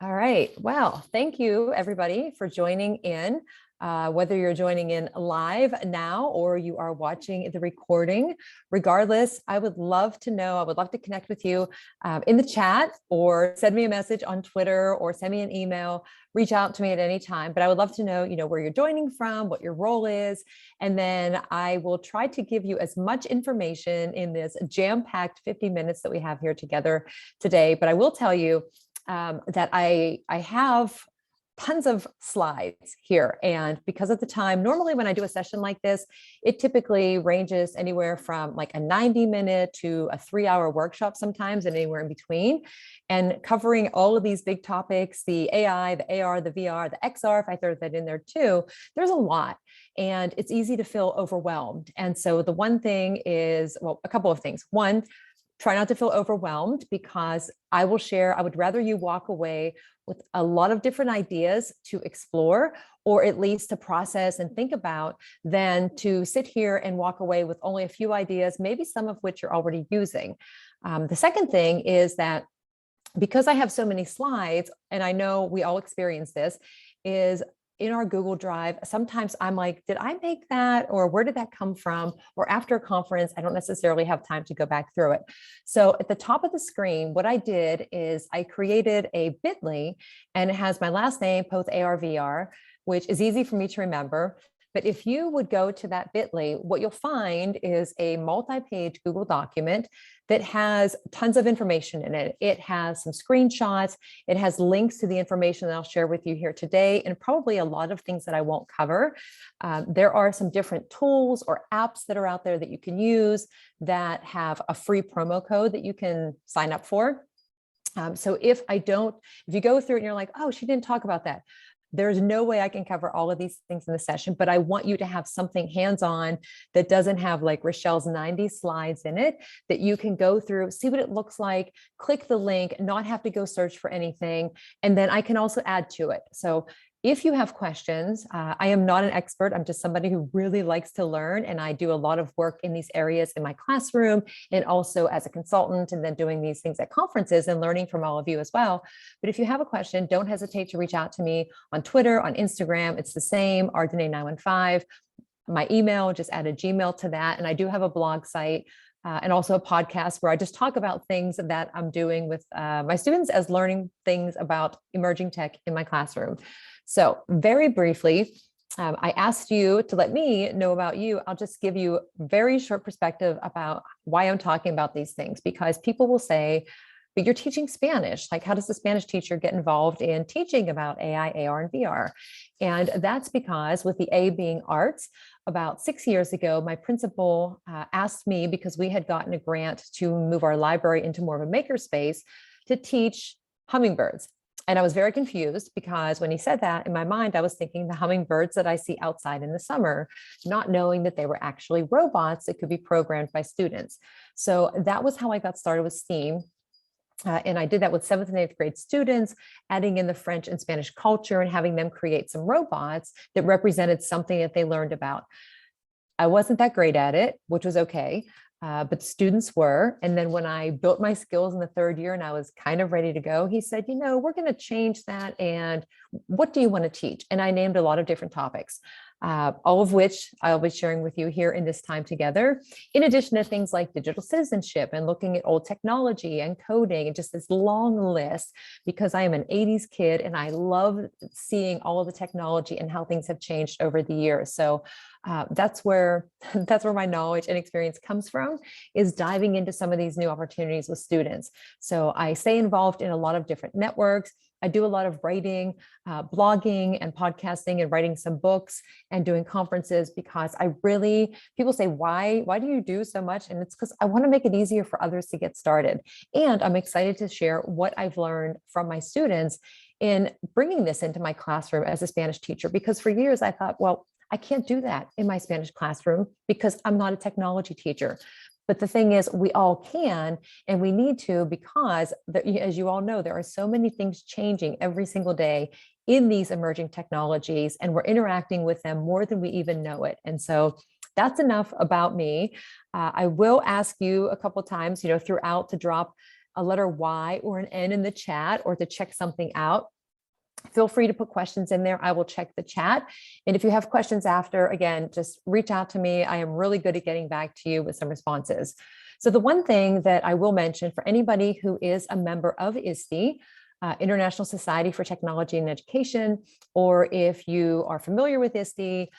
All right. Well, thank you everybody for joining in. Whether you're joining in live now or you are watching the recording, regardless, I would love to know, I would love to connect with you in the chat or send me a message on Twitter or send me an email, reach out to me at any time. But I would love to know, where you're joining from, what your role is. And then I will try to give you as much information in this jam-packed 50 minutes that we have here together today. But I will tell you, that I have tons of slides here. And because of the time, normally when I do a session like this, it typically ranges anywhere from like a 90-minute to a 3-hour workshop sometimes, and anywhere in between. And covering all of these big topics, the AI, the AR, the VR, the XR, if I throw that in there too, there's a lot. And it's easy to feel overwhelmed. And so the one thing is, well, a couple of things. One, try not to feel overwhelmed, because I would rather you walk away with a lot of different ideas to explore, or at least to process and think about, than to sit here and walk away with only a few ideas, maybe some of which you're already using. The second thing is that because I have so many slides, and I know we all experience this, is in our Google Drive, sometimes I'm like, did I make that? Or where did that come from? Or after a conference, I don't necessarily have time to go back through it. So at the top of the screen, what I did is I created a bit.ly, and it has my last name, Poth ARVR, which is easy for me to remember. But if you would go to that bit.ly, what you'll find is a multi-page Google document that has tons of information in it. It has some screenshots. It has links to the information that I'll share with you here today, and probably a lot of things that I won't cover. There are some different tools or apps that are out there that you can use that have a free promo code that you can sign up for. So if you go through it and you're like, oh, she didn't talk about that, there's no way I can cover all of these things in the session, but I want you to have something hands-on that doesn't have like Rachelle's 90 slides in it, that you can go through, see what it looks like, click the link, not have to go search for anything. And then I can also add to it. So if you have questions, I am not an expert. I'm just somebody who really likes to learn. And I do a lot of work in these areas in my classroom, and also as a consultant, and then doing these things at conferences and learning from all of you as well. But if you have a question, don't hesitate to reach out to me on Twitter, on Instagram. It's the same, Dené915. My email, just add a Gmail to that. And I do have a blog site, and also a podcast where I just talk about things that I'm doing with my students as learning things about emerging tech in my classroom. So very briefly, I asked you to let me know about you. I'll just give you a very short perspective about why I'm talking about these things, because people will say, but you're teaching Spanish. Like, how does the Spanish teacher get involved in teaching about AI, AR, and VR? And that's because with the A being arts, about 6 years ago, my principal asked me, because we had gotten a grant to move our library into more of a makerspace, to teach hummingbirds. And I was very confused, because when he said that, in my mind, I was thinking the hummingbirds that I see outside in the summer, not knowing that they were actually robots that could be programmed by students. So that was how I got started with STEAM. And I did that with 7th and 8th grade students, adding in the French and Spanish culture and having them create some robots that represented something that they learned about. I wasn't that great at it, which was okay. But students were. And then when I built my skills in the 3rd year and I was kind of ready to go, he said, we're going to change that. And what do you want to teach? And I named a lot of different topics, all of which I'll be sharing with you here in this time together, in addition to things like digital citizenship and looking at old technology and coding, and just this long list, because I am an 80s kid and I love seeing all of the technology and how things have changed over the years. So that's where my knowledge and experience comes from, is diving into some of these new opportunities with students. So I stay involved in a lot of different networks. I do a lot of writing, blogging and podcasting, and writing some books and doing conferences, because people say, why do you do so much? And it's because I want to make it easier for others to get started. And I'm excited to share what I've learned from my students in bringing this into my classroom as a Spanish teacher, because for years I thought, well, I can't do that in my Spanish classroom because I'm not a technology teacher. But the thing is, we all can, and we need to, because as you all know, there are so many things changing every single day in these emerging technologies, and we're interacting with them more than we even know it. And so that's enough about me. I will ask you a couple of times, throughout, to drop a letter Y or an N in the chat or to check something out, feel free to put questions in there. I will check the chat. And if you have questions after, again, just reach out to me. I am really good at getting back to you with some responses. So the one thing that I will mention for anybody who is a member of ISTE, International Society for Technology and Education, or if you are familiar with ISTE,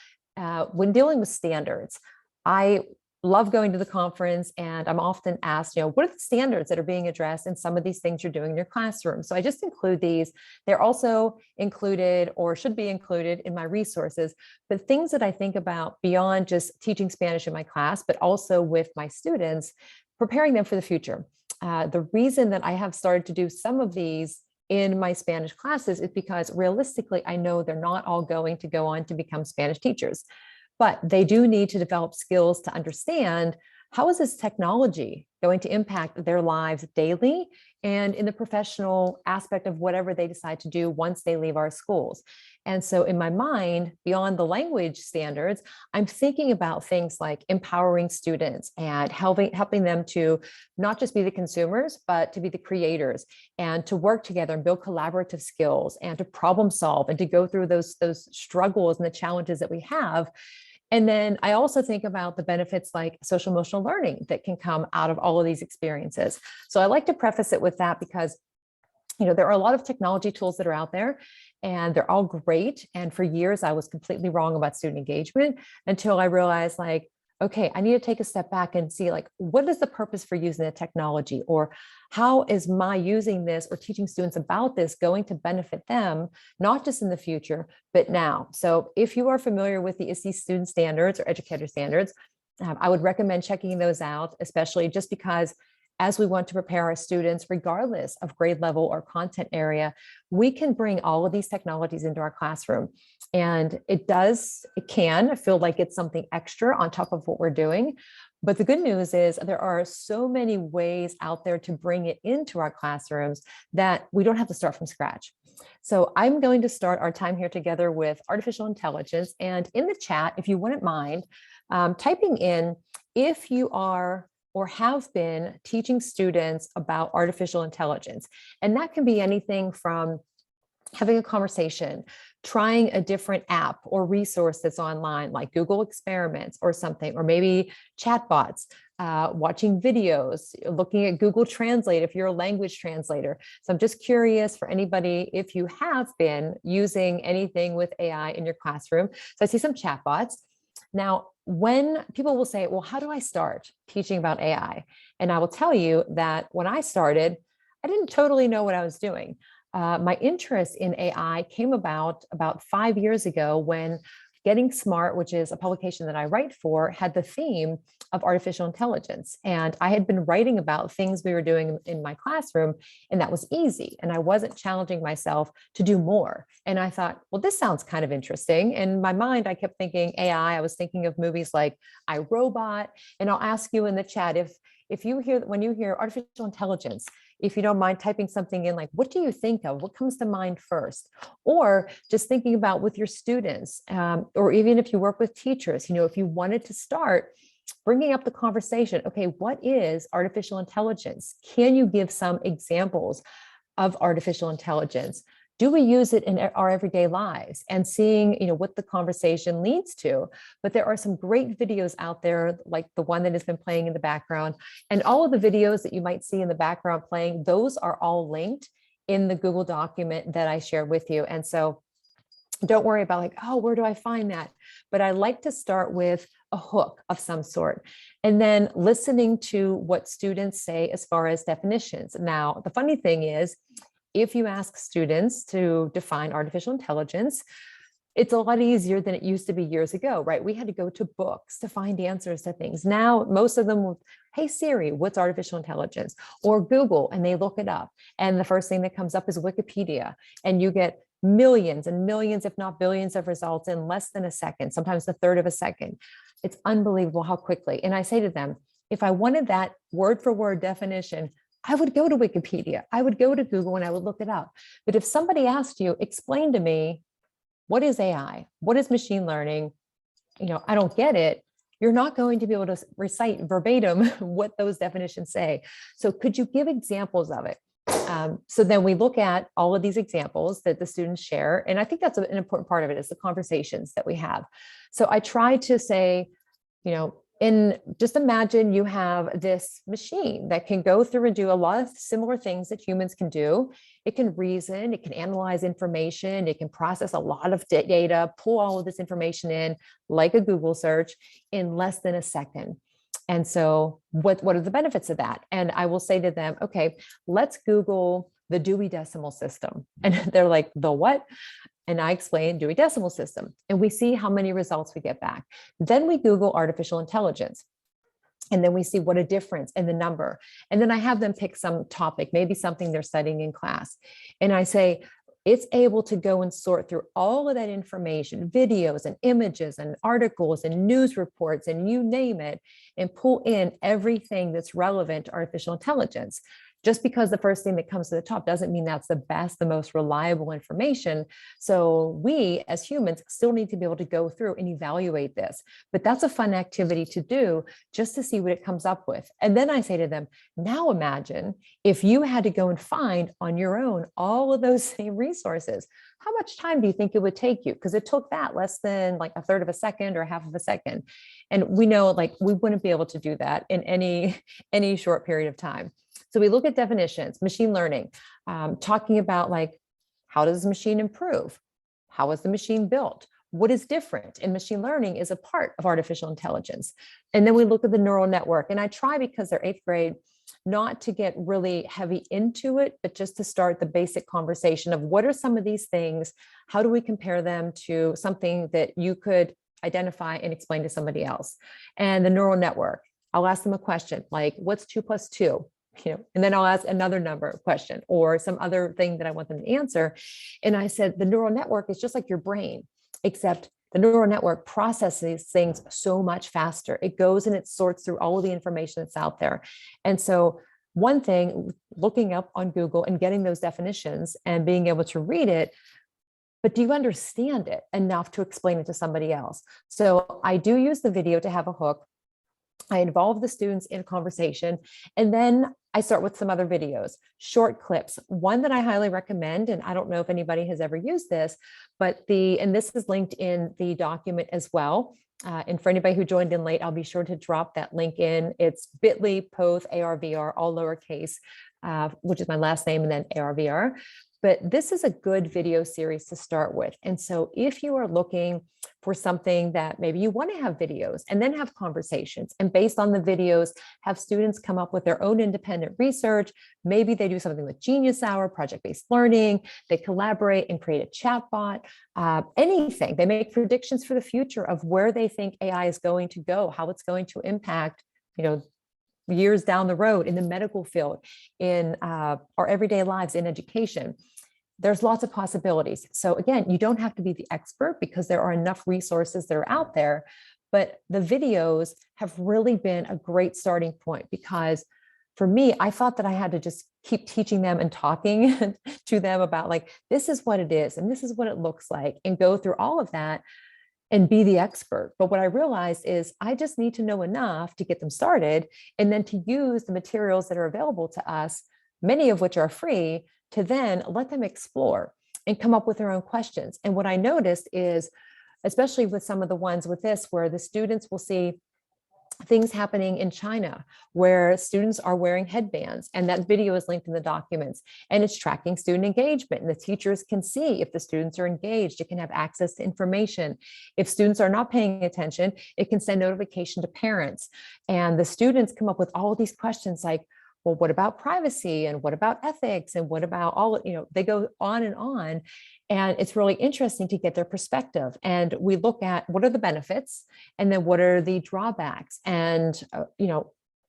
when dealing with standards, I love going to the conference and I'm often asked, what are the standards that are being addressed in some of these things you're doing in your classroom? So I just include these. They're also included or should be included in my resources, but things that I think about beyond just teaching Spanish in my class, but also with my students, preparing them for the future. The reason that I have started to do some of these in my Spanish classes is because realistically, I know they're not all going to go on to become Spanish teachers. But they do need to develop skills to understand how is this technology going to impact their lives daily and in the professional aspect of whatever they decide to do once they leave our schools. And so in my mind, beyond the language standards, I'm thinking about things like empowering students and helping them to not just be the consumers, but to be the creators and to work together and build collaborative skills and to problem solve and to go through those struggles and the challenges that we have. And then I also think about the benefits like social emotional learning that can come out of all of these experiences. So I like to preface it with that because, there are a lot of technology tools that are out there and they're all great. And for years, I was completely wrong about student engagement until I realized okay, I need to take a step back and see what is the purpose for using the technology, or how is my using this or teaching students about this going to benefit them, not just in the future, but now. So if you are familiar with the ISTE student standards or educator standards, I would recommend checking those out, especially just because as we want to prepare our students, regardless of grade level or content area, we can bring all of these technologies into our classroom. And it can feel like it's something extra on top of what we're doing. But the good news is there are so many ways out there to bring it into our classrooms that we don't have to start from scratch. So I'm going to start our time here together with artificial intelligence. And in the chat, if you wouldn't mind, typing in if you are or have been teaching students about artificial intelligence. And that can be anything from having a conversation, trying a different app or resource that's online, like Google Experiments or something, or maybe chatbots, watching videos, looking at Google Translate if you're a language translator. So I'm just curious for anybody if you have been using anything with AI in your classroom. So I see some chatbots. Now, when people will say, well, how do I start teaching about AI? And I will tell you that when I started, I didn't totally know what I was doing. My interest in AI came about 5 years ago when Getting Smart, which is a publication that I write for, had the theme of artificial intelligence. And I had been writing about things we were doing in my classroom, and that was easy. And I wasn't challenging myself to do more. And I thought, well, this sounds kind of interesting. In my mind, I kept thinking AI. I was thinking of movies like I, Robot. And I'll ask you in the chat when you hear artificial intelligence, if you don't mind typing something in, like, what do you think of? What comes to mind first? Or just thinking about with your students, or even if you work with teachers, if you wanted to start bringing up the conversation, okay, what is artificial intelligence? Can you give some examples of artificial intelligence? Do we use it in our everyday lives? And seeing, what the conversation leads to. But there are some great videos out there, like the one that has been playing in the background. And all of the videos that you might see in the background playing, those are all linked in the Google document that I shared with you. And so don't worry about where do I find that? But I like to start with a hook of some sort, and then listening to what students say as far as definitions. Now, the funny thing is, if you ask students to define artificial intelligence, it's a lot easier than it used to be years ago, right? We had to go to books to find answers to things. Now, most of them will, hey Siri, what's artificial intelligence? Or Google, and they look it up. And the first thing that comes up is Wikipedia. And you get millions and millions, if not billions of results in less than a second, sometimes a third of a second. It's unbelievable how quickly. And I say to them, if I wanted that word for word definition, I would go to Wikipedia, I would go to Google, and I would look it up. But if somebody asked you, explain to me, what is AI? What is machine learning? I don't get it. you're not going to be able to recite verbatim what those definitions say. So could you give examples of it? So then we look at all of these examples that the students share. And I think that's an important part of it is the conversations that we have. So I try to say, just imagine you have this machine that can go through and do a lot of similar things that humans can do. It can reason, it can analyze information, it can process a lot of data, pull all of this information in like a Google search in less than a second. And so what are the benefits of that? And I will say to them, okay, let's Google the Dewey Decimal System. And they're like, the what? And I explain Dewey Decimal System, and we see how many results we get back. Then we Google artificial intelligence, and then we see what a difference in the number. And then I have them pick some topic, maybe something they're studying in class. And I say, it's able to go and sort through all of that information, videos and images and articles and news reports and you name it, and pull in everything that's relevant to artificial intelligence. Just because the first thing that comes to the top doesn't mean that's the best, the most reliable information. So we as humans still need to be able to go through and evaluate this. But that's a fun activity to do just to see what it comes up with. And then I say to them, now imagine if you had to go and find on your own all of those same resources. How much time do you think it would take you? Because it took that less than like a third of a second or half of a second. And we know like we wouldn't be able to do that in any short period of time. So we look at definitions, machine learning, talking about like, how does the machine improve? How is the machine built? What is different? And machine learning is a part of artificial intelligence. And then we look at the neural network. And I try, because they're 8th grade, not to get really heavy into it, but just to start the basic conversation of what are some of these things? How do we compare them to something that you could identify and explain to somebody else? And the neural network, I'll ask them a question like, what's 2 plus 2? And then I'll ask another number question or some other thing that I want them to answer. And I said, the neural network is just like your brain, except the neural network processes things so much faster. It goes and it sorts through all of the information that's out there. And so one thing, looking up on Google and getting those definitions and being able to read it, but do you understand it enough to explain it to somebody else? So I do use the video to have a hook. I involve the students in a conversation, and then I start with some other videos, short clips. One that I highly recommend, and I don't know if anybody has ever used this, but and this is linked in the document as well. And for anybody who joined in late, I'll be sure to drop that link in. It's bit.ly, Poth, ARVR, all lowercase, which is my last name, and then ARVR. But this is a good video series to start with. And so if you are looking for something that maybe you want to have videos and then have conversations, and based on the videos, have students come up with their own independent research, maybe they do something with Genius Hour, project-based learning, they collaborate and create a chatbot, anything. They make predictions for the future of where they think AI is going to go, how it's going to impact, years down the road in the medical field, in our everyday lives, in education. There's lots of possibilities. So again, you don't have to be the expert because there are enough resources that are out there, but the videos have really been a great starting point, because for me, I thought that I had to just keep teaching them and talking to them about like, this is what it is, and this is what it looks like, and go through all of that and be the expert. But what I realized is I just need to know enough to get them started, and then to use the materials that are available to us, many of which are free, to then let them explore and come up with their own questions. And what I noticed is, especially with some of the ones with this, where the students will see things happening in China where students are wearing headbands, and that video is linked in the documents, and it's tracking student engagement, and the teachers can see if the students are engaged. It can have access to information. If students are not paying attention, it can send notification to parents. And the students come up with all of these questions like, well, what about privacy? And what about ethics? And what about all, they go on. And it's really interesting to get their perspective. And we look at what are the benefits, and then what are the drawbacks? And,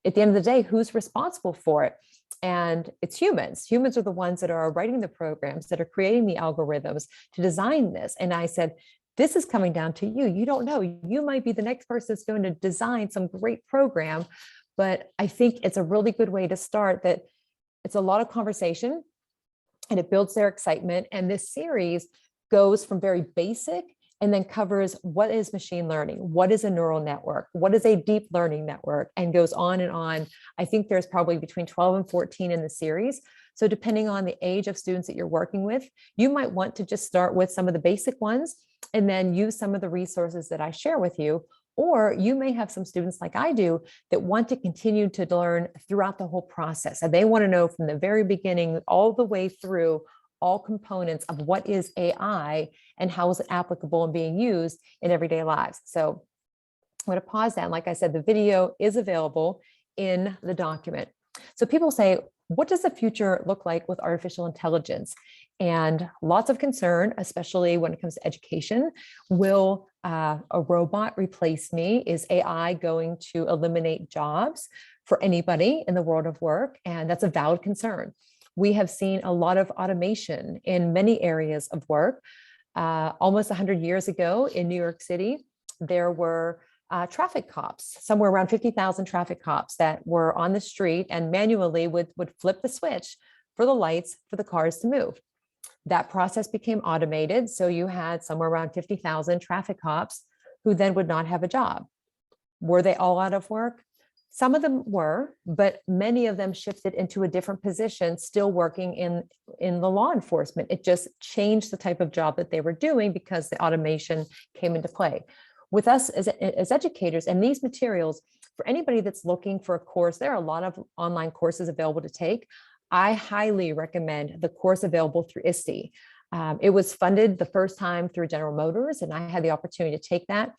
at the end of the day, who's responsible for it? And it's humans. Humans are the ones that are writing the programs, that are creating the algorithms to design this. And I said, this is coming down to you. You don't know. You might be the next person that's going to design some great program. But I think it's a really good way to start, that it's a lot of conversation and it builds their excitement. And this series goes from very basic and then covers what is machine learning, what is a neural network, what is a deep learning network, and goes on and on. I think there's probably between 12 and 14 in the series. So depending on the age of students that you're working with, you might want to just start with some of the basic ones and then use some of the resources that I share with you. Or you may have some students like I do that want to continue to learn throughout the whole process. And they want to know from the very beginning all the way through all components of what is AI and how is it applicable and being used in everyday lives. So I'm going to pause that. And like I said, the video is available in the document. So people say, what does the future look like with artificial intelligence? And lots of concern, especially when it comes to education. Will a robot replace me? Is AI going to eliminate jobs for anybody in the world of work? And that's a valid concern. We have seen a lot of automation in many areas of work. Almost 100 years ago in New York City, there were traffic cops, somewhere around 50,000 traffic cops that were on the street and manually would flip the switch for the lights for the cars to move. That process became automated. So you had somewhere around 50,000 traffic cops who then would not have a job. Were they all out of work? Some of them were, but many of them shifted into a different position, still working in the law enforcement. It just changed the type of job that they were doing because the automation came into play. With us as educators and these materials, for anybody that's looking for a course, there are a lot of online courses available to take. I highly recommend the course available through ISTE. It was funded the first time through General Motors, and I had the opportunity to take that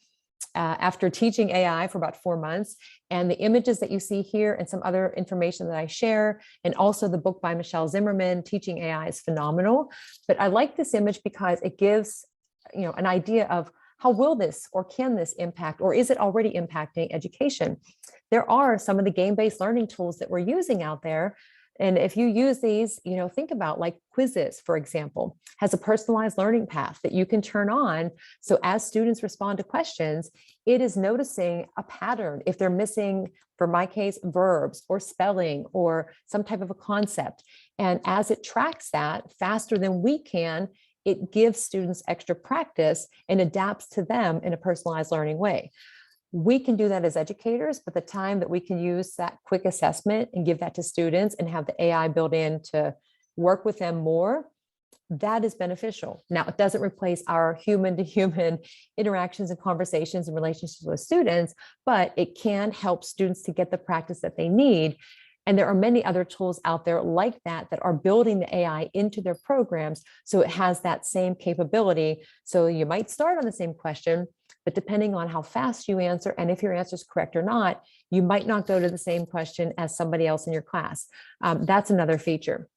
after teaching AI for about 4 months. And the images that you see here and some other information that I share, and also the book by Michelle Zimmerman, Teaching AI, is phenomenal. But I like this image because it gives, an idea of how will this or can this impact, or is it already impacting education? There are some of the game-based learning tools that we're using out there. And if you use these, think about like quizzes, for example, has a personalized learning path that you can turn on. So as students respond to questions, it is noticing a pattern. If they're missing, for my case, verbs or spelling or some type of a concept. And as it tracks that faster than we can, it gives students extra practice and adapts to them in a personalized learning way. We can do that as educators, but the time that we can use that quick assessment and give that to students and have the AI built in to work with them more, that is beneficial. Now, it doesn't replace our human-to-human interactions and conversations and relationships with students, but it can help students to get the practice that they need. And there are many other tools out there like that that are building the AI into their programs, so it has that same capability. So you might start on the same question, but depending on how fast you answer and if your answer is correct or not, you might not go to the same question as somebody else in your class. That's another feature.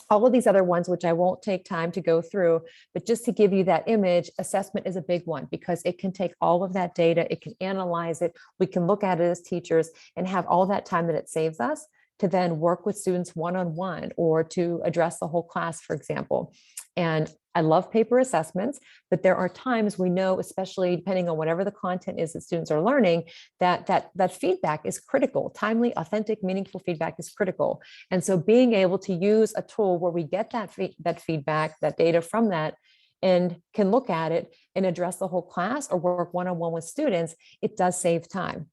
All of these other ones, which I won't take time to go through, but just to give you that image, assessment is a big one because it can take all of that data, it can analyze it, we can look at it as teachers and have all that time that it saves us to then work with students one-on-one or to address the whole class, for example. And I love paper assessments, but there are times we know, especially depending on whatever the content is that students are learning, that feedback is critical. Timely, authentic, meaningful feedback is critical. And so being able to use a tool where we get that feedback, that data from that, and can look at it and address the whole class or work one-on-one with students, it does save time.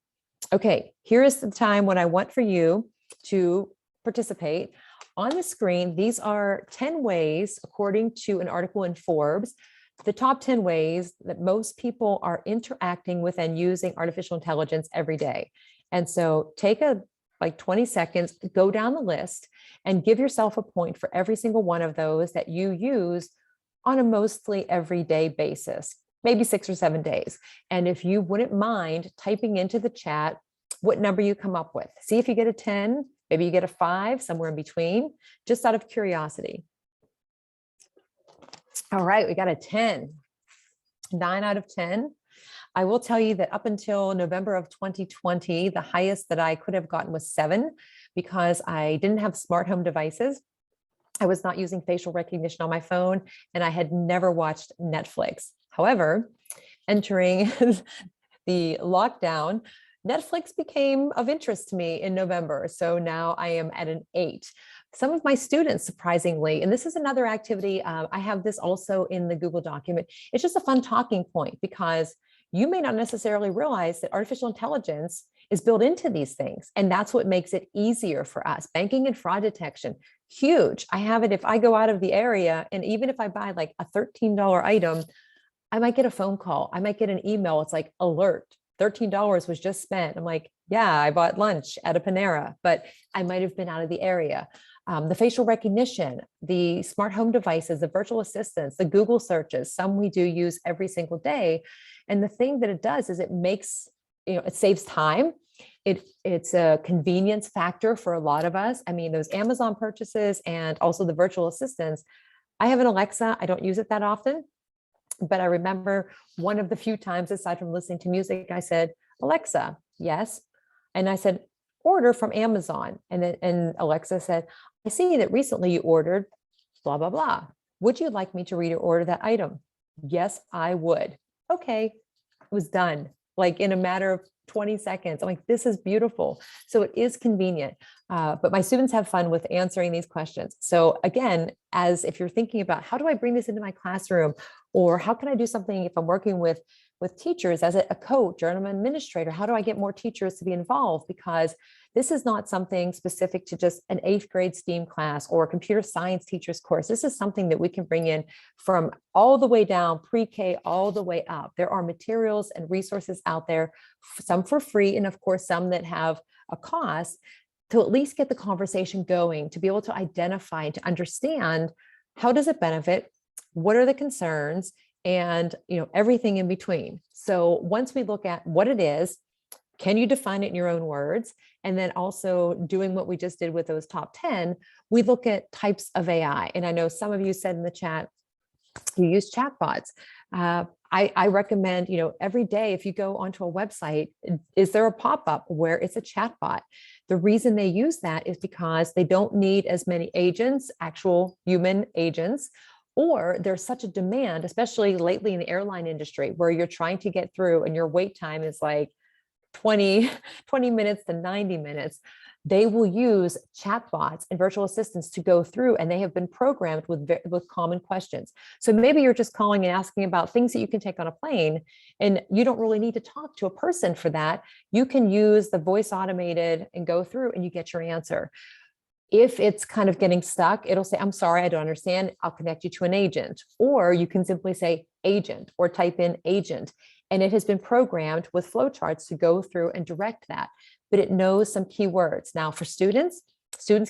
Okay, here is the time when I want for you to participate. On the screen, these are 10 ways, according to an article in Forbes, the top 10 ways that most people are interacting with and using artificial intelligence every day. And so take 20 seconds, go down the list and give yourself a point for every single one of those that you use on a mostly everyday basis, maybe 6 or 7 days. And if you wouldn't mind typing into the chat what number you come up with. See if you get a 10, maybe you get a 5, somewhere in between, just out of curiosity. All right, we got a 10, 9 out of 10. I will tell you that up until November of 2020, the highest that I could have gotten was 7 because I didn't have smart home devices. I was not using facial recognition on my phone, and I had never watched Netflix. However, entering the lockdown, Netflix became of interest to me in November. So now I am at an 8. Some of my students, surprisingly, and this is another activity, I have this also in the Google document. It's just a fun talking point because you may not necessarily realize that artificial intelligence is built into these things. And that's what makes it easier for us. Banking and fraud detection, huge. I have it if I go out of the area, and even if I buy like a $13 item, I might get a phone call. I might get an email. It's like, alert, $13 was just spent. I'm like, yeah, I bought lunch at a Panera, but I might have been out of the area. The facial recognition, the smart home devices, the virtual assistants, the Google searches, some we do use every single day. And the thing that it does is it makes, it saves time. It's a convenience factor for a lot of us. I mean, those Amazon purchases and also the virtual assistants. I have an Alexa. I don't use it that often, but I remember one of the few times, aside from listening to music, I said, Alexa, yes. And I said, order from Amazon. And Alexa said, I see that recently you ordered blah, blah, blah. Would you like me to read or order that item? Yes, I would. Okay, it was done. Like in a matter of 20 seconds. I'm like, this is beautiful. So it is convenient. But my students have fun with answering these questions. So again, as if you're thinking about how do I bring this into my classroom, or how can I do something if I'm working with teachers as a coach or an administrator, how do I get more teachers to be involved? Because this is not something specific to just an 8th grade STEAM class or a computer science teacher's course. This is something that we can bring in from all the way down, pre-K, all the way up. There are materials and resources out there, some for free, and of course, some that have a cost, to at least get the conversation going, to be able to identify and to understand how does it benefit, what are the concerns, and everything in between. So once we look at what it is, can you define it in your own words? And then also doing what we just did with those top 10, we look at types of AI. And I know some of you said in the chat, you use chatbots. I recommend, every day, if you go onto a website, is there a pop-up where it's a chatbot? The reason they use that is because they don't need as many agents, actual human agents, or there's such a demand, especially lately in the airline industry, where you're trying to get through and your wait time is like 20 minutes to 90 minutes. They will use chatbots and virtual assistants to go through, and they have been programmed with common questions. So maybe you're just calling and asking about things that you can take on a plane, and you don't really need to talk to a person for that. You can use the voice automated and go through and you get your answer. If it's kind of getting stuck, it'll say, I'm sorry, I don't understand. I'll connect you to an agent. Or you can simply say agent or type in agent. And it has been programmed with flowcharts to go through and direct that. But it knows some keywords. Now for students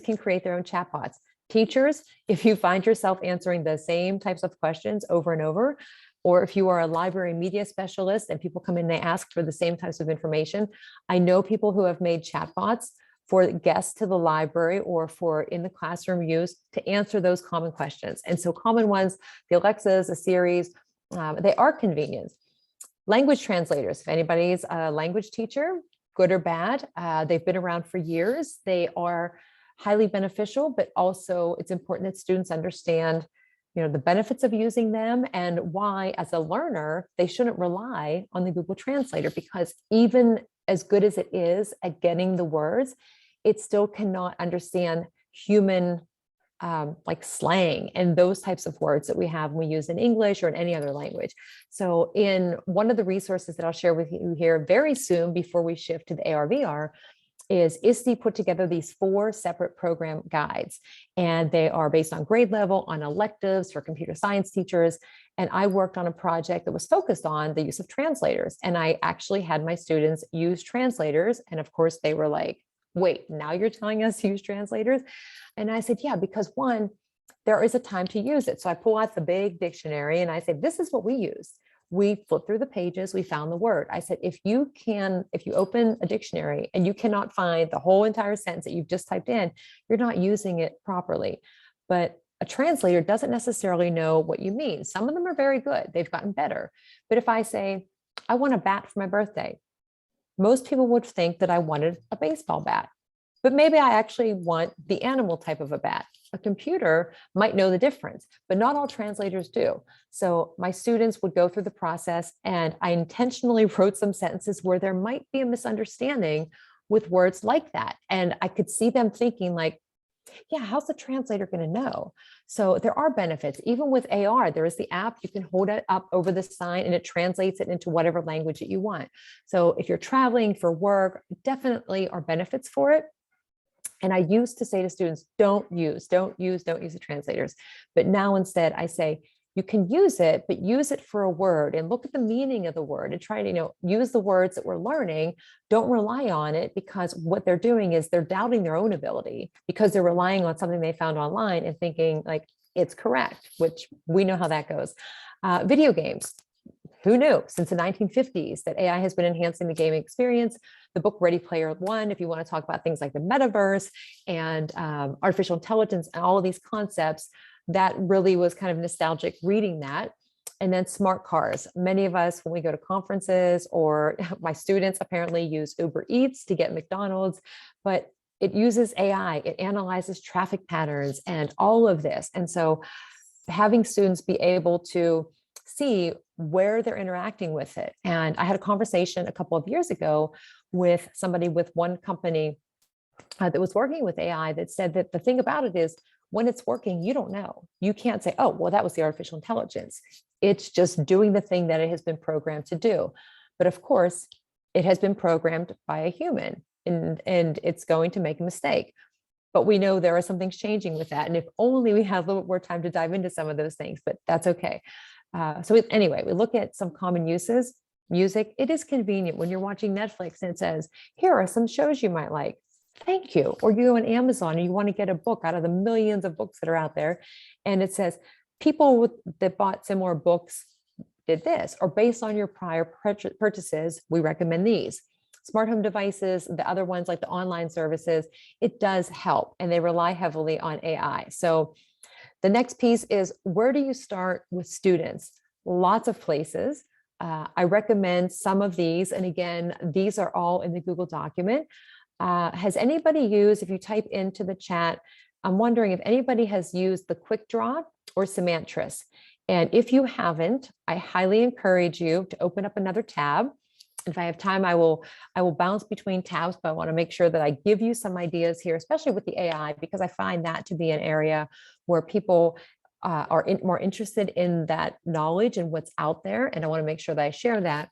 can create their own chatbots. Teachers, if you find yourself answering the same types of questions over and over, or if you are a library media specialist and people come in and they ask for the same types of information, I know people who have made chatbots for guests to the library or for in the classroom use to answer those common questions. And so common ones, the Alexas, the Siris, they are convenient. Language translators, if anybody's a language teacher, good or bad, they've been around for years. They are highly beneficial, but also it's important that students understand the benefits of using them and why, as a learner, they shouldn't rely on the Google Translator, because even as good as it is at getting the words, it still cannot understand human like slang and those types of words that we have when we use in English or in any other language. So in one of the resources that I'll share with you here very soon before we shift to the ARVR is ISTE put together these 4 separate program guides, and they are based on grade level, on electives for computer science teachers. And I worked on a project that was focused on the use of translators. And I actually had my students use translators. And of course they were like, wait, now you're telling us to use translators? And I said, yeah, because one, there is a time to use it. So I pull out the big dictionary and I say, this is what we use. We flip through the pages, we found the word. I said, if you open a dictionary and you cannot find the whole entire sentence that you've just typed in, you're not using it properly. But a translator doesn't necessarily know what you mean. Some of them are very good. They've gotten better. But if I say, I want a bat for my birthday, most people would think that I wanted a baseball bat, but maybe I actually want the animal type of a bat. A computer might know the difference, but not all translators do. So my students would go through the process, and I intentionally wrote some sentences where there might be a misunderstanding with words like that. And I could see them thinking like, Yeah, how's the translator going to know? So there are benefits. Even with AR, there is the app, you can hold it up over the sign and it translates it into whatever language that you want. So if you're traveling for work, definitely are benefits for it. And I used to say to students, don't use the translators. But now instead I say, you can use it, but use it for a word and look at the meaning of the word and try to, use the words that we're learning. Don't rely on it, because what they're doing is they're doubting their own ability because they're relying on something they found online and thinking like it's correct, which we know how that goes. Video games. Who knew since the 1950s that AI has been enhancing the gaming experience? The book Ready Player One, if you want to talk about things like the metaverse and artificial intelligence and all of these concepts, that really was kind of nostalgic reading that. And then smart cars. Many of us, when we go to conferences, or my students apparently use Uber Eats to get McDonald's, but it uses AI, it analyzes traffic patterns and all of this. And so having students be able to see where they're interacting with it. And I had a conversation a couple of years ago with somebody with one company that was working with AI that said that the thing about it is when it's working, you don't know. You can't say, oh, well, that was the artificial intelligence. It's just doing the thing that it has been programmed to do. But of course, it has been programmed by a human and it's going to make a mistake. But we know there are some things changing with that. And if only we had a little more time to dive into some of those things, but that's okay. Anyway, we look at some common uses. Music, it is convenient when you're watching Netflix and it says, here are some shows you might like. Thank you. Or you go on Amazon and you want to get a book out of the millions of books that are out there. And it says, people that bought similar books did this, or based on your prior purchases, we recommend these. Smart home devices, the other ones like the online services, it does help. And they rely heavily on AI. So the next piece is, where do you start with students? Lots of places. I recommend some of these. And again, these are all in the Google document. Has anybody used, if you type into the chat, I'm wondering if anybody has used the Quick Draw or Semantris. And if you haven't, I highly encourage you to open up another tab. If I have time, I will bounce between tabs, but I want to make sure that I give you some ideas here, especially with the AI, because I find that to be an area where people are more interested in that knowledge and what's out there. And I want to make sure that I share that.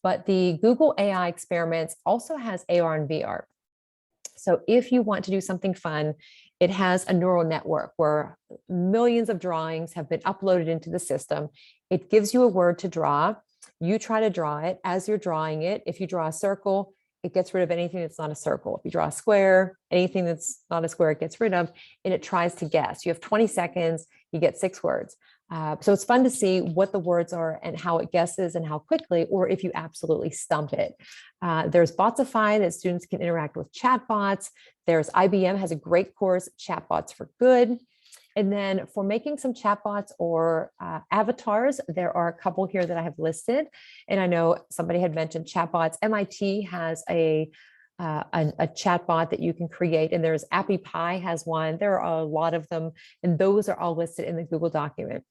But the Google AI experiments also has AR and VR. So if you want to do something fun, it has a neural network where millions of drawings have been uploaded into the system. It gives you a word to draw. You try to draw it. As you're drawing it, if you draw a circle, it gets rid of anything that's not a circle. If you draw a square, anything that's not a square, it gets rid of, and it tries to guess. You have 20 seconds, you get 6 words. So it's fun to see what the words are and how it guesses and how quickly, or if you absolutely stump it. There's Botsify that students can interact with chatbots. There's IBM has a great course, Chatbots for Good. And then for making some chatbots or avatars, there are a couple here that I have listed. And I know somebody had mentioned chatbots. MIT has a chatbot that you can create, and there's AppyPie has one. There are a lot of them, and those are all listed in the Google document.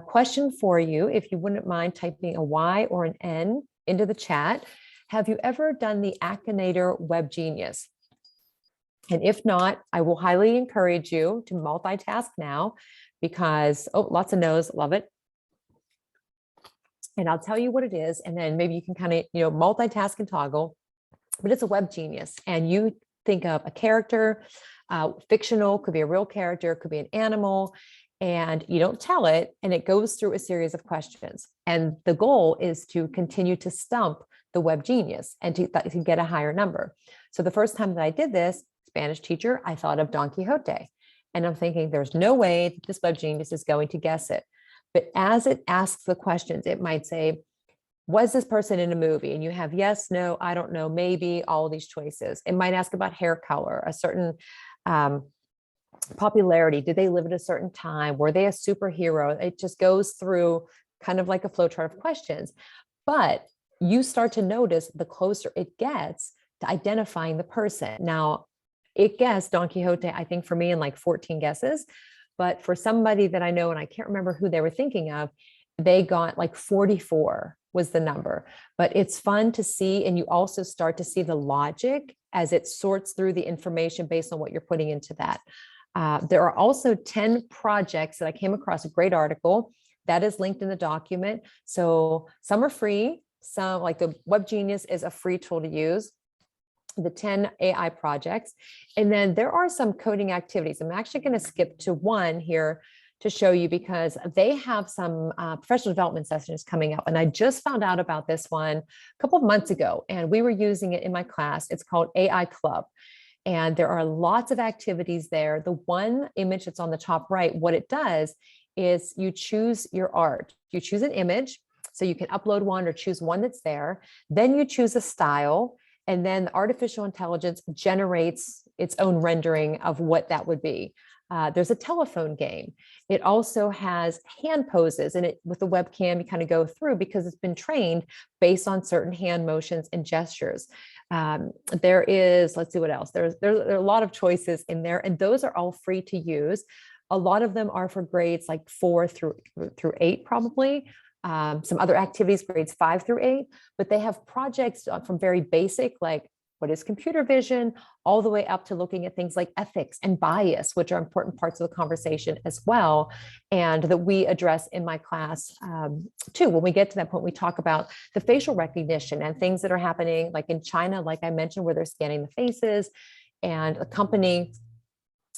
Question for you, if you wouldn't mind typing a Y or an N into the chat. Have you ever done the Akinator Web Genius? And if not, I will highly encourage you to multitask now, because, oh, lots of no's, love it. And I'll tell you what it is, and then maybe you can kind of, multitask and toggle, but it's a Web Genius. And you think of a character, fictional, could be a real character, could be an animal, and you don't tell it, and it goes through a series of questions. And the goal is to continue to stump the Web Genius and to get a higher number. So the first time that I did this, Spanish teacher, I thought of Don Quixote. And I'm thinking, there's no way that this Web Genius is going to guess it. But as it asks the questions, it might say, was this person in a movie? And you have yes, no, I don't know, maybe, all these choices. It might ask about hair color, a certain popularity. Did they live at a certain time? Were they a superhero? It just goes through kind of like a flowchart of questions. But you start to notice the closer it gets to identifying the person. Now, it guessed Don Quixote, I think for me, in like 14 guesses. But for somebody that I know, and I can't remember who they were thinking of, they got like 44 was the number. But it's fun to see. And you also start to see the logic as it sorts through the information based on what you're putting into that. There are also 10 projects that I came across, a great article that is linked in the document. So some are free, some like the Web Genius is a free tool to use, the 10 AI projects. And then there are some coding activities. I'm actually going to skip to one here to show you because they have some professional development sessions coming up. And I just found out about this one a couple of months ago, and we were using it in my class. It's called AI Club. And there are lots of activities there. The one image that's on the top right, what it does is you choose your art. You choose an image, so you can upload one or choose one that's there. Then you choose a style, and then the artificial intelligence generates its own rendering of what that would be. There's a telephone game. It also has hand poses, and with the webcam, you kind of go through because it's been trained based on certain hand motions and gestures. There is, let's see what else. There are a lot of choices in there, and those are all free to use. A lot of them are for grades like 4 through 8, probably. Some other activities, grades 5 through 8, but they have projects from very basic, like what is computer vision, all the way up to looking at things like ethics and bias, which are important parts of the conversation as well, and that we address in my class too. When we get to that point, we talk about the facial recognition and things that are happening, like in China, like I mentioned, where they're scanning the faces, and a company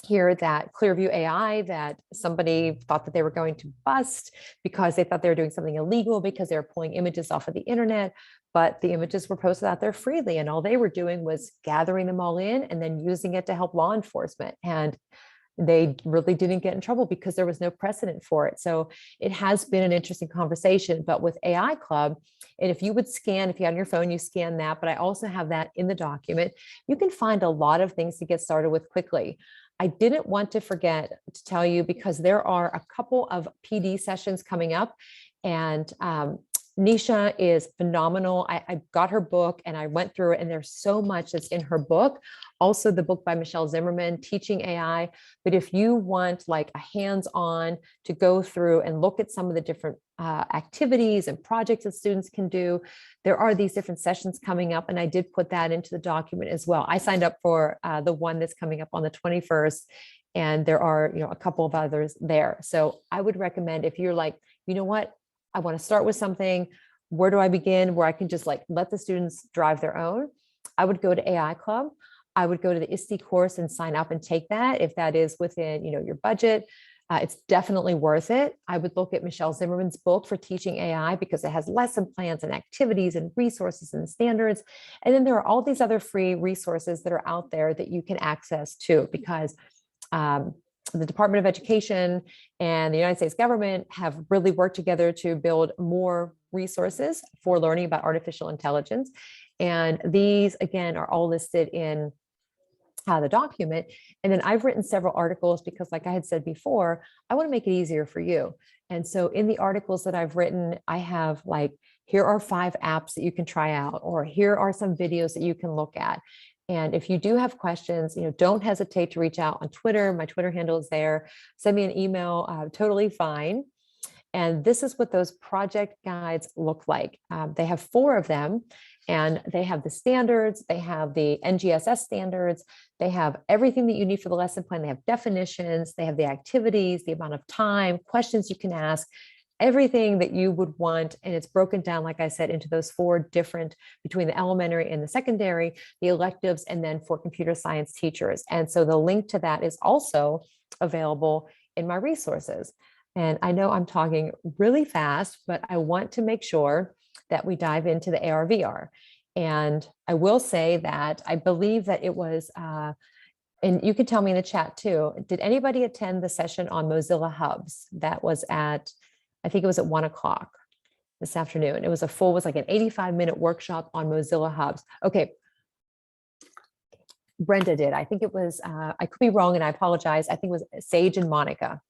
here, that Clearview AI, that somebody thought that they were going to bust because they thought they were doing something illegal because they were pulling images off of the internet, but the images were posted out there freely, and all they were doing was gathering them all in and then using it to help law enforcement. And they really didn't get in trouble because there was no precedent for it. So it has been an interesting conversation. But with AI Club, and if you would scan, if you have on your phone, you scan that, but I also have that in the document, you can find a lot of things to get started with quickly. I didn't want to forget to tell you, because there are a couple of PD sessions coming up, and Nisha is phenomenal. I got her book and I went through it, and there's so much that's in her book. Also the book by Michelle Zimmerman, Teaching AI. But if you want like a hands-on to go through and look at some of the different activities and projects that students can do, there are these different sessions coming up, and I did put that into the document as well. I signed up for the one that's coming up on the 21st, and there are, a couple of others there. So I would recommend, if you're like, you know what, I want to start with something, where do I begin, where I can just like let the students drive their own, I would go to AI Club. I would go to the ISTE course and sign up and take that if that is within, your budget. It's definitely worth it. I would look at Michelle Zimmerman's book for Teaching AI because it has lesson plans and activities and resources and standards. And then there are all these other free resources that are out there that you can access too, because the Department of Education and the United States government have really worked together to build more resources for learning about artificial intelligence. And these, again, are all listed in the document. And then I've written several articles because, like I had said before, I want to make it easier for you. And so in the articles that I've written, I have like, here are 5 apps that you can try out, or here are some videos that you can look at. And if you do have questions, don't hesitate to reach out on Twitter. My Twitter handle is there. Send me an email, totally fine. And this is what those project guides look like. They have 4 of them, and they have the standards, they have the NGSS standards, they have everything that you need for the lesson plan. They have definitions, they have the activities, the amount of time, questions you can ask, everything that you would want. And it's broken down, like I said, into those 4 different, between the elementary and the secondary, the electives, and then for computer science teachers. And so the link to that is also available in my resources. And I know I'm talking really fast, but I want to make sure that we dive into the ARVR. And I will say that I believe that it was, and you can tell me in the chat too, did anybody attend the session on Mozilla Hubs? That was at, I think it was at 1:00 this afternoon. It was like an 85-minute workshop on Mozilla Hubs. Okay. Brenda did. I think it was, I could be wrong and I apologize. I think it was Sage and Monica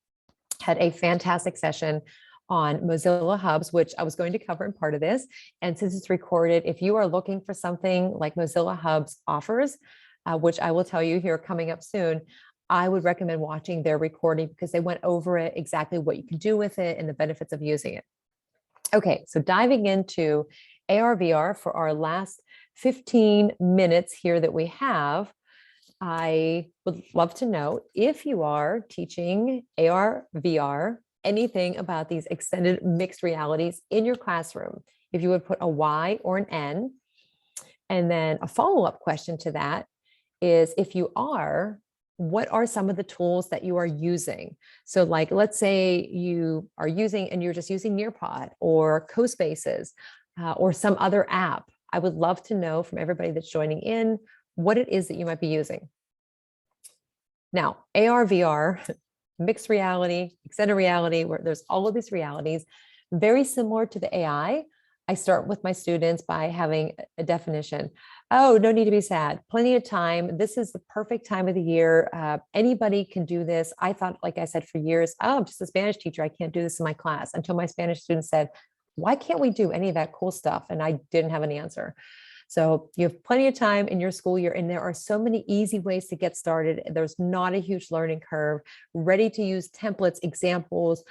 had a fantastic session on Mozilla Hubs, which I was going to cover in part of this. And since it's recorded, if you are looking for something like Mozilla Hubs offers, which I will tell you here coming up soon, I would recommend watching their recording because they went over it, exactly what you can do with it and the benefits of using it. Okay, so diving into ARVR for our last 15 minutes here that we have, I would love to know if you are teaching AR, VR, anything about these extended mixed realities in your classroom. If you would put a Y or an N. And then a follow-up question to that is, if you are, what are some of the tools that you are using? So like, let's say you are using, and you're just using Nearpod or CoSpaces or some other app. I would love to know from everybody that's joining in what it is that you might be using. Now, AR, VR, mixed reality, extended reality, where there's all of these realities, very similar to the AI. I start with my students by having a definition. Oh, no need to be sad. Plenty of time. This is the perfect time of the year. Anybody can do this. I thought, like I said, for years, oh, I'm just a Spanish teacher. I can't do this in my class, until my Spanish students said, why can't we do any of that cool stuff? And I didn't have an answer. So you have plenty of time in your school year, and there are so many easy ways to get started. There's not a huge learning curve, ready to use templates, examples.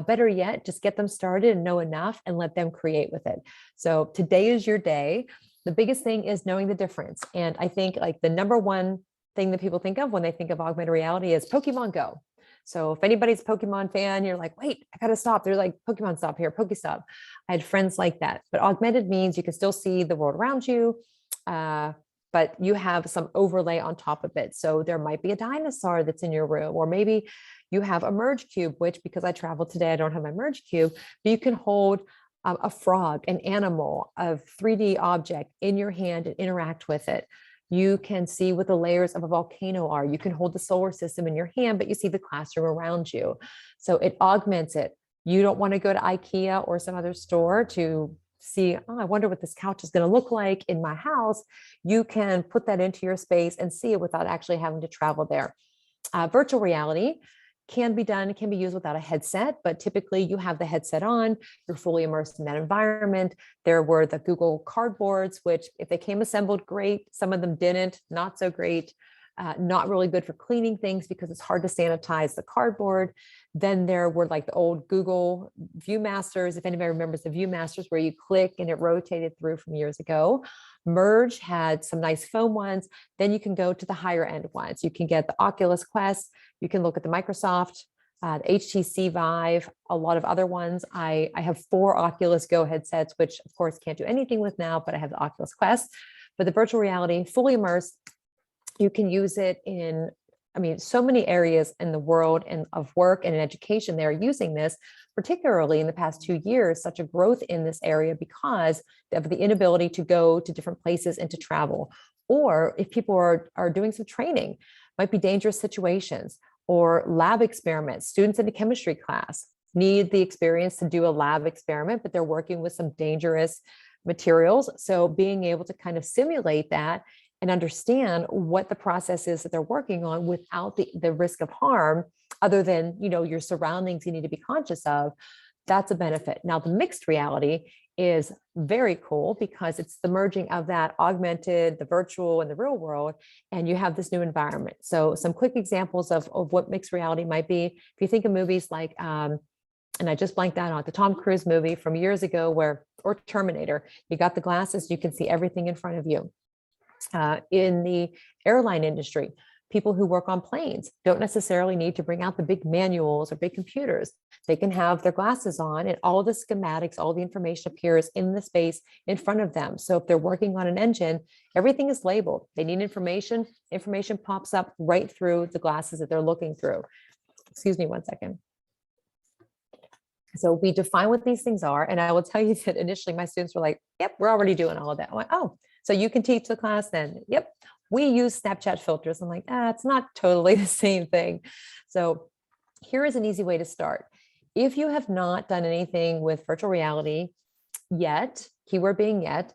Better yet, just get them started and know enough and let them create with it. So today is your day. The biggest thing is knowing the difference. And I think like the number one thing that people think of when they think of augmented reality is Pokemon Go. So if anybody's a Pokemon fan, you're like, wait, I gotta stop. They're like, Pokemon stop here, Pokestop. I had friends like that. But augmented means you can still see the world around you, but you have some overlay on top of it. So there might be a dinosaur that's in your room, or maybe you have a MergeQ, which, because I traveled today, I don't have my MergeQ, but you can hold a frog, an animal, a 3D object in your hand and interact with it. You can see what the layers of a volcano are. You can hold the solar system in your hand, but you see the classroom around you. So it augments it. You don't want to go to IKEA or some other store to see, oh, I wonder what this couch is going to look like in my house. You can put that into your space and see it without actually having to travel there. Virtual reality can be done, can be used without a headset, but typically you have the headset on, you're fully immersed in that environment. There were the Google Cardboards, which if they came assembled, great. Some of them didn't, not so great. Not really good for cleaning things because it's hard to sanitize the cardboard. Then there were like the old Google Viewmasters. If anybody remembers the Viewmasters, where you click and it rotated through from years ago. Merge had some nice foam ones. Then you can go to the higher end ones. You can get the Oculus Quest. You can look at the Microsoft, the HTC Vive, a lot of other ones. I have 4 Oculus Go headsets, which of course can't do anything with now, but I have the Oculus Quest. But the virtual reality, fully immersed, you can use it in, I mean, so many areas in the world and of work and in education. They're using this, particularly in the past 2 years, such a growth in this area because of the inability to go to different places and to travel. Or if people are doing some training, might be dangerous situations or lab experiments. Students in a chemistry class need the experience to do a lab experiment, but they're working with some dangerous materials. So being able to kind of simulate that and understand what the process is that they're working on without the risk of harm, other than, you know, your surroundings you need to be conscious of, that's a benefit. Now, the mixed reality is very cool because it's the merging of that augmented, the virtual, and the real world, and you have this new environment. So some quick examples of what mixed reality might be. If you think of movies like, and I just blanked out on the Tom Cruise movie from years ago, or Terminator, you got the glasses, you can see everything in front of you. In the airline industry, people who work on planes don't necessarily need to bring out the big manuals or big computers. They can have their glasses on and all the schematics, all the information appears in the space in front of them. So if they're working on an engine, everything is labeled. They need information, information pops up right through the glasses that they're looking through. Excuse me one second. So we define what these things are. And I will tell you that initially my students were like, yep, we're already doing all of that. I went, oh, so you can teach the class then? Yep, we use Snapchat filters. I'm like, it's not totally the same thing. So here is an easy way to start. If you have not done anything with virtual reality yet, keyword being yet,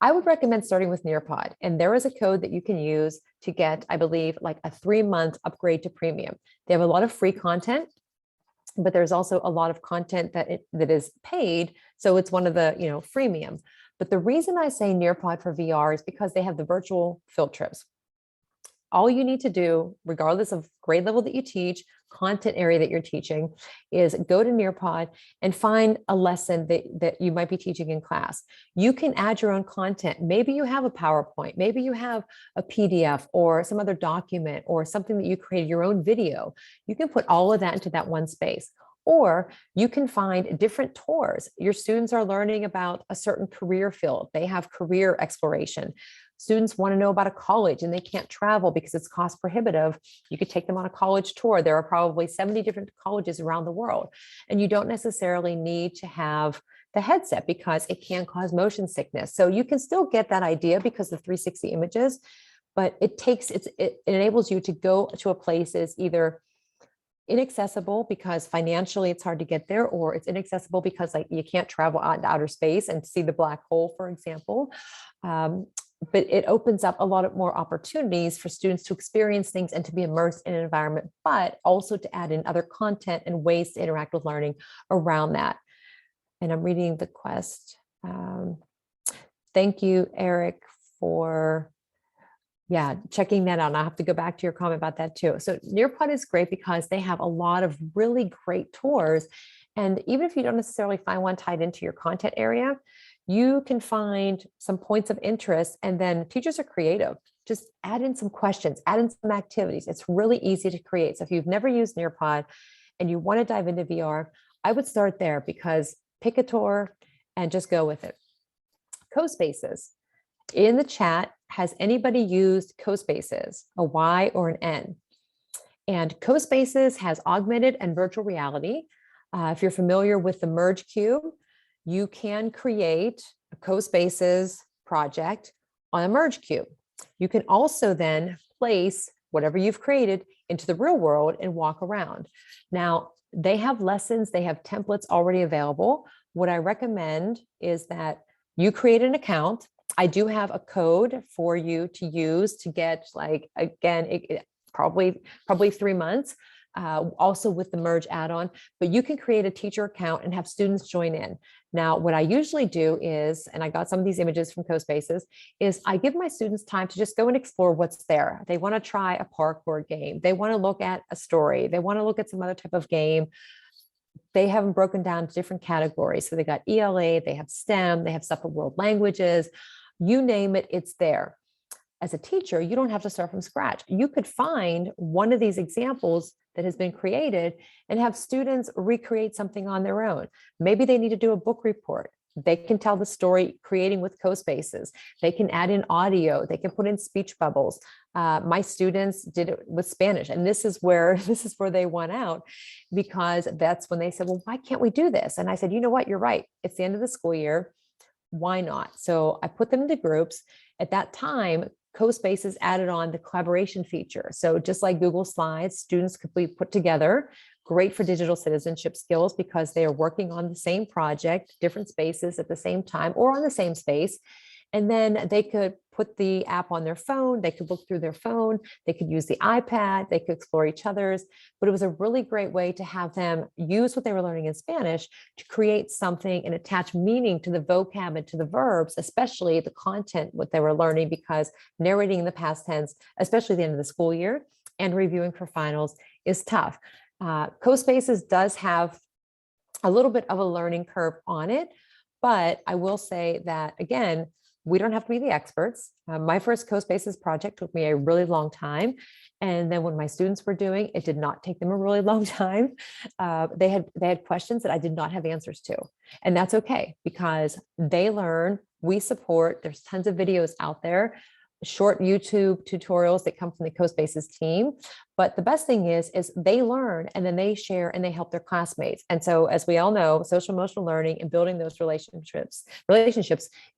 I would recommend starting with Nearpod. And there is a code that you can use to get, I believe, like a 3-month upgrade to premium. They have a lot of free content, but there's also a lot of content that is paid. So it's one of the, freemium. But the reason I say Nearpod for VR is because they have the virtual field trips. All you need to do, regardless of grade level that you teach, content area that you're teaching, is go to Nearpod and find a lesson that you might be teaching in class. You can add your own content. Maybe you have a PowerPoint, maybe you have a PDF or some other document or something that you created, your own video. You can put all of that into that one space. Or you can find different tours. Your students are learning about a certain career field. They have career exploration. Students want to know about a college and they can't travel because it's cost prohibitive. You could take them on a college tour. There are probably 70 different colleges around the world. And you don't necessarily need to have the headset because it can cause motion sickness. So you can still get that idea because of 360 images, but it enables you to go to a place that is either inaccessible because financially it's hard to get there, or it's inaccessible because like you can't travel out into outer space and see the black hole, for example. But it opens up a lot of more opportunities for students to experience things and to be immersed in an environment, but also to add in other content and ways to interact with learning around that. And I'm reading the quest. Thank you, Eric, for checking that out. And I'll have to go back to your comment about that too. So Nearpod is great because they have a lot of really great tours. And even if you don't necessarily find one tied into your content area, you can find some points of interest, and then teachers are creative. Just add in some questions, add in some activities. It's really easy to create. So if you've never used Nearpod and you want to dive into VR, I would start there because pick a tour and just go with it. CoSpaces. In the chat, has anybody used CoSpaces, a Y or an N? And CoSpaces has augmented and virtual reality. If you're familiar with the MergeQ, you can create a CoSpaces project on a MergeQ. You can also then place whatever you've created into the real world and walk around. Now, they have lessons, they have templates already available. What I recommend is that you create an account. I do have a code for you to use to get, like, again, probably 3 months, also with the Merge add-on, but you can create a teacher account and have students join in. Now, what I usually do is, and I got some of these images from CoSpaces, is I give my students time to just go and explore what's there. They want to try a parkour game. They want to look at a story. They want to look at some other type of game. They have them broken down to different categories. So they got ELA, they have STEM, they have stuff with world languages, you name it, it's there. As a teacher, you don't have to start from scratch. You could find one of these examples that has been created and have students recreate something on their own. Maybe they need to do a book report. They can tell the story creating with CoSpaces. They can add in audio. They can put in speech bubbles. My students did it with Spanish, and this is where they won out, because that's when they said, well, why can't we do this? And I said, you know what, you're right. It's the end of the school year. Why not? So I put them into groups. At that time, CoSpaces added on the collaboration feature. So just like Google Slides, students could be put together. Great for digital citizenship skills because they are working on the same project, different spaces at the same time or on the same space. And then they could put the app on their phone. They could look through their phone. They could use the iPad. They could explore each other's. But it was a really great way to have them use what they were learning in Spanish to create something and attach meaning to the vocab and to the verbs, especially the content, what they were learning, because narrating in the past tense, especially at the end of the school year and reviewing for finals, is tough. CoSpaces does have a little bit of a learning curve on it, but I will say that, again, we don't have to be the experts. My first CoSpaces project took me a really long time. And then when my students were doing, it did not take them a really long time. They had questions that I did not have answers to. And that's okay, because they learn, we support, there's tons of videos out there, short YouTube tutorials that come from the CoSpaces team. But the best thing is they learn and then they share and they help their classmates. And so, as we all know, social emotional learning and building those relationships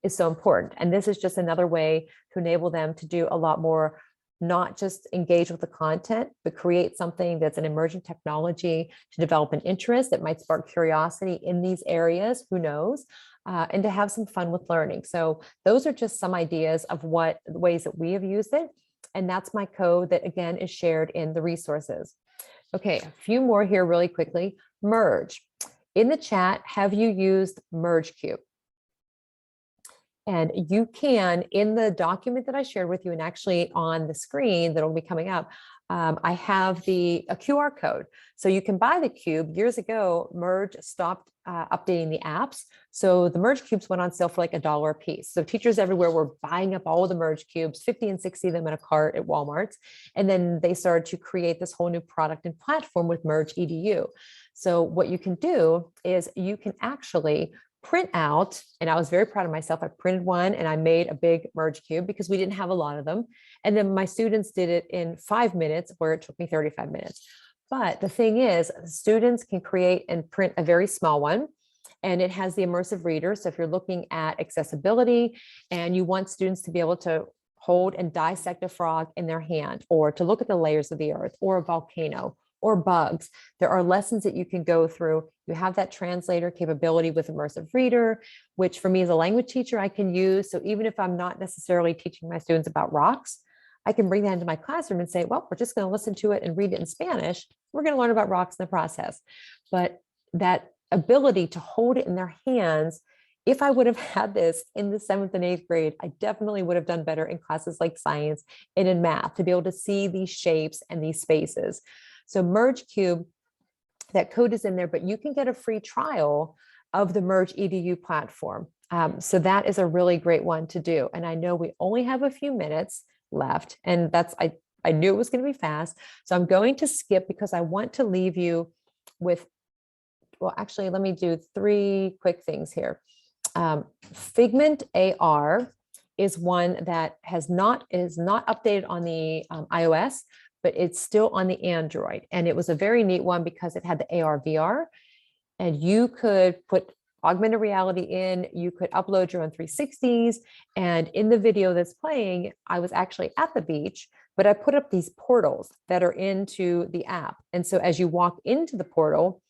is so important. And this is just another way to enable them to do a lot more, not just engage with the content, but create something that's an emerging technology to develop an interest that might spark curiosity in these areas, who knows, and to have some fun with learning. So those are just some ideas of what the ways that we have used it. And that's my code that, again, is shared in the resources. Okay, a few more here really quickly. Merge. In the chat, have you used MergeQ? And you can, in the document that I shared with you, and actually on the screen that'll be coming up, I have a QR code. So you can buy the cube. Years ago, Merge stopped updating the apps. So the Merge cubes went on sale for like $1 a piece. So teachers everywhere were buying up all of the Merge cubes, 50 and 60 of them in a cart at Walmart's. And then they started to create this whole new product and platform with Merge EDU. So what you can do is you can actually print out, and I was very proud of myself. I printed one and I made a big Merge cube because we didn't have a lot of them. And then my students did it in 5 minutes where it took me 35 minutes. But the thing is, students can create and print a very small one, and it has the Immersive Reader. So if you're looking at accessibility and you want students to be able to hold and dissect a frog in their hand, or to look at the layers of the earth, or a volcano, or bugs, there are lessons that you can go through. You have that translator capability with Immersive Reader, which for me as a language teacher, I can use. So even if I'm not necessarily teaching my students about rocks, I can bring that into my classroom and say, well, we're just going to listen to it and read it in Spanish. We're going to learn about rocks in the process. But that ability to hold it in their hands, if I would have had this in the 7th and 8th grade, I definitely would have done better in classes like science and in math to be able to see these shapes and these spaces. So MergeQ, that code is in there, but you can get a free trial of the Merge EDU platform. So that is a really great one to do. And I know we only have a few minutes left, and I knew it was going to be fast. So I'm going to skip because I want to leave you with, well, actually, let me do 3 quick things here. Figment AR is one that is not updated on the iOS, but it's still on the Android. And it was a very neat one because it had the ARVR, and you could put augmented reality in, you could upload your own 360s. And in the video that's playing, I was actually at the beach, but I put up these portals that are into the app. And so as you walk into the portal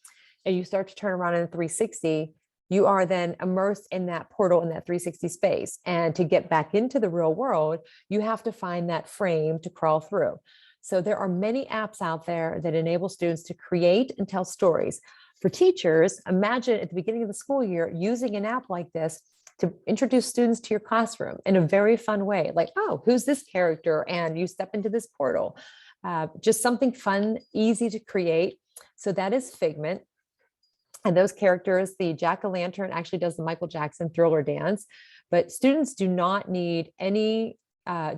and you start to turn around in a 360, you are then immersed in that portal, in that 360 space. And to get back into the real world, you have to find that frame to crawl through. So there are many apps out there that enable students to create and tell stories. For teachers, imagine at the beginning of the school year using an app like this to introduce students to your classroom in a very fun way. Like, oh, who's this character? And you step into this portal. Just something fun, easy to create. So that is Figment. And those characters, the jack-o'-lantern actually does the Michael Jackson Thriller dance, but students do not need any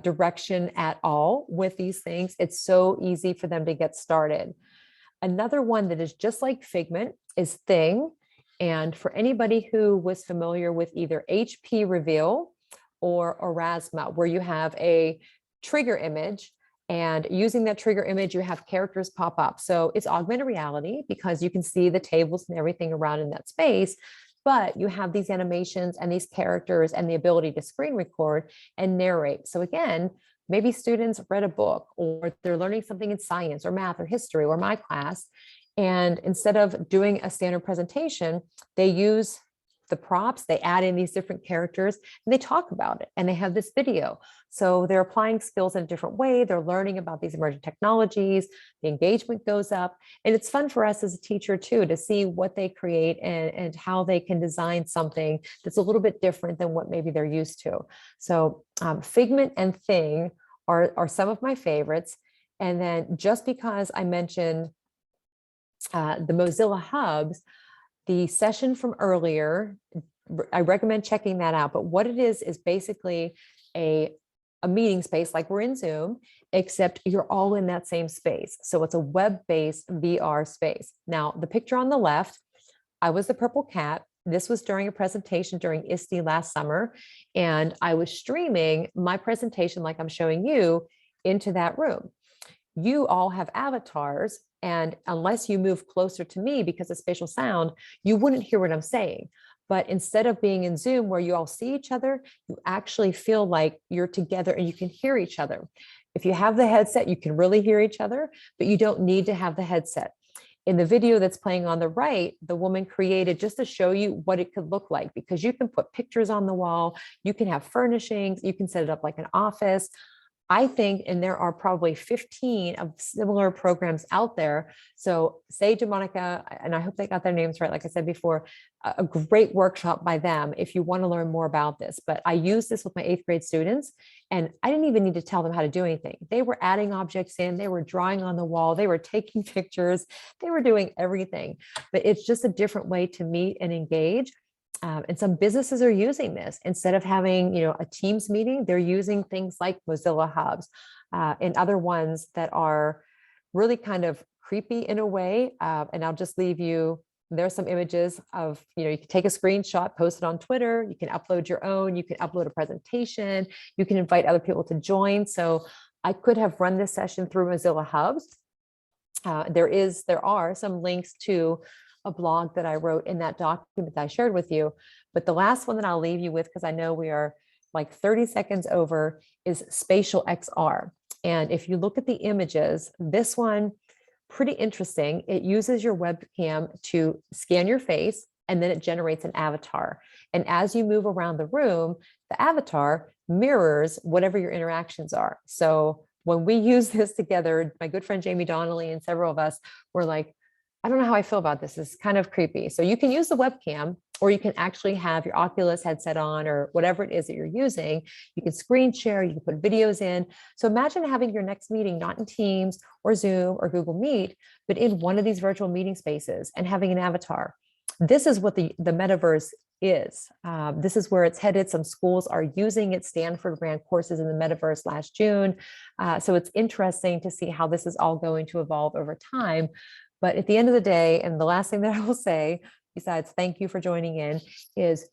direction at all with these things. It's so easy for them to get started. Another one that is just like Figment is Thing. And for anybody who was familiar with either HP Reveal or Aurasma, where you have a trigger image, and using that trigger image, you have characters pop up. So it's augmented reality because you can see the tables and everything around in that space, but you have these animations and these characters and the ability to screen record and narrate. So again, maybe students read a book, or they're learning something in science or math or history or my class. And instead of doing a standard presentation, they use the props, they add in these different characters, and they talk about it, and they have this video. So they're applying skills in a different way. They're learning about these emerging technologies. The engagement goes up. And it's fun for us as a teacher too, to see what they create and how they can design something that's a little bit different than what maybe they're used to. So Figment and Thing are some of my favorites. And then just because I mentioned the Mozilla Hubs, the session from earlier, I recommend checking that out. But what it is basically a meeting space like we're in Zoom, except you're all in that same space. So it's a web-based VR space. Now, the picture on the left, I was the purple cat. This was during a presentation during ISTE last summer. And I was streaming my presentation like I'm showing you into that room. You all have avatars, and unless you move closer to me because of spatial sound, you wouldn't hear what I'm saying. But instead of being in Zoom where you all see each other, you actually feel like you're together and you can hear each other. If you have the headset, you can really hear each other, but you don't need to have the headset. In the video that's playing on the right, the woman created just to show you what it could look like, because you can put pictures on the wall, you can have furnishings, you can set it up like an office. I think, and there are probably 15 of similar programs out there. So Sage and Monica, and I hope they got their names right, like I said before, a great workshop by them if you want to learn more about this. But I use this with my 8th grade students, and I didn't even need to tell them how to do anything. They were adding objects in, they were drawing on the wall, they were taking pictures, they were doing everything. But it's just a different way to meet and engage. And some businesses are using this instead of having, a Teams meeting. They're using things like Mozilla Hubs and other ones that are really kind of creepy in a way. And I'll just leave you. There's some images of, you can take a screenshot, post it on Twitter. You can upload your own. You can upload a presentation. You can invite other people to join. So I could have run this session through Mozilla Hubs. There are some links to a blog that I wrote in that document that I shared with you. But the last one that I'll leave you with, because I know we are like 30 seconds over, is Spatial XR. And if you look at the images, this one, pretty interesting. It uses your webcam to scan your face, and then it generates an avatar. And as you move around the room, the avatar mirrors whatever your interactions are. So when we use this together, my good friend Jamie Donnelly and several of us were like, I don't know how I feel about this. It's kind of creepy. So you can use the webcam, or you can actually have your Oculus headset on, or whatever it is that you're using. You can screen share, you can put videos in. So imagine having your next meeting, not in Teams or Zoom or Google Meet, but in one of these virtual meeting spaces and having an avatar. This is what the metaverse is. This is where it's headed. Some schools are using it. Stanford ran courses in the metaverse last June. So it's interesting to see how this is all going to evolve over time. But at the end of the day, and the last thing that I will say, besides thank you for joining in, is,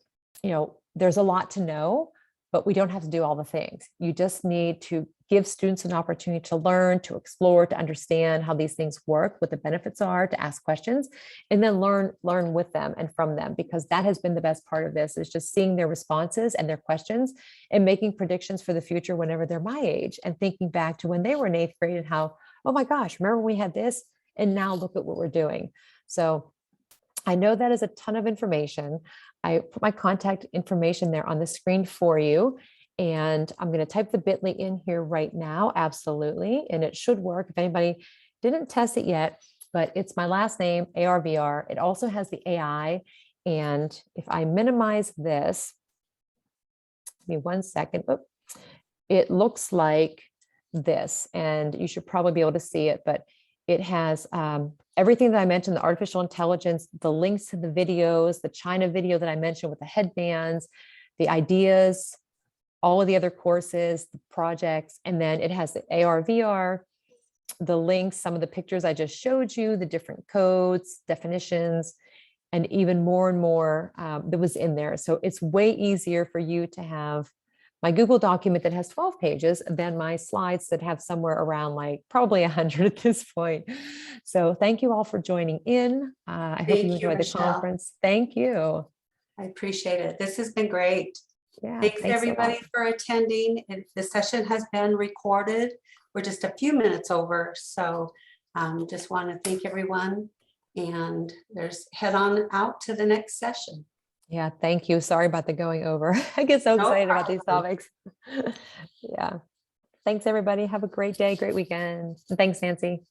there's a lot to know, but we don't have to do all the things. You just need to give students an opportunity to learn, to explore, to understand how these things work, what the benefits are, to ask questions, and then learn with them and from them, because that has been the best part of this, is just seeing their responses and their questions and making predictions for the future whenever they're my age, and thinking back to when they were in 8th grade and how, oh my gosh, remember when we had this? And now look at what we're doing. So I know that is a ton of information. I put my contact information there on the screen for you. And I'm going to type the bit.ly in here right now. Absolutely. And it should work. If anybody didn't test it yet, but it's my last name, ARVR. It also has the AI. And if I minimize this, give me 1 second. Oh, it looks like this, and you should probably be able to see it, but it has everything that I mentioned, the artificial intelligence, the links to the videos, the China video that I mentioned with the headbands, the ideas, all of the other courses, the projects, and then it has the ARVR, the links, some of the pictures I just showed you, the different codes, definitions, and even more and more that was in there. So it's way easier for you to have my Google document that has 12 pages than my slides that have somewhere around like probably 100 at this point. So thank you all for joining in. I hope you enjoyed the conference. Thank you. I appreciate it. This has been great. Yeah, thanks everybody for attending. The session has been recorded. We're just a few minutes over. So just want to thank everyone, and there's head on out to the next session. Yeah, thank you. Sorry about the going over. I get so excited about these topics. Yeah. Thanks, everybody. Have a great day, great weekend. And thanks, Nancy.